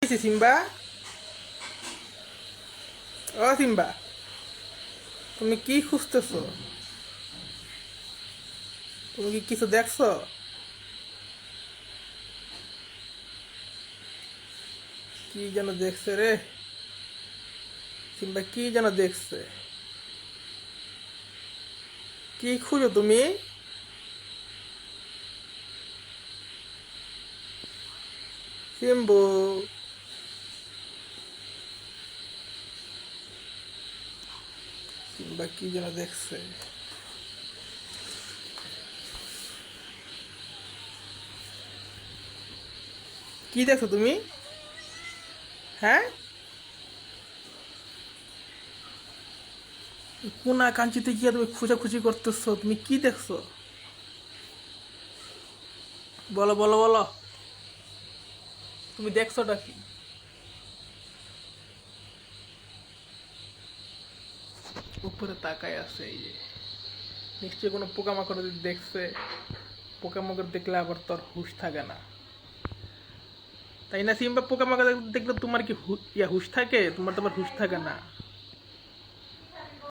হয়েছে সিম্বা? ও সিম্বা, তুমি কি খুঁজতেছো? তুমি কি কিছু দেখছো? কি যেন দেখছে রে? সিম্বা কি যেন দেখছে? কি খুঁজো তুমি? সিম্বু, সিম্বা কি যেন দেখছে? কি দেখছো তুমি? হ্যাঁ, কোনা কাঞ্চিতে গিয়ে তুমি খোঁজাখুঁজি করতেছো, তুমি কি দেখছো? বলো বলো বলো, তুমি দেখছোটা কি? উপরে তাকায় আছে এই যে, নিশ্চয়ই কোনো পোকামাকড় দেখছে। পোকামাকড় দেখলে আবার তোর হুঁশ থাকে না, তাই না সিম্বা? পোকামাকড় দেখলে তোমার কি হুঁশ থাকে? তোমার তো আবার হুঁশ থাকে না।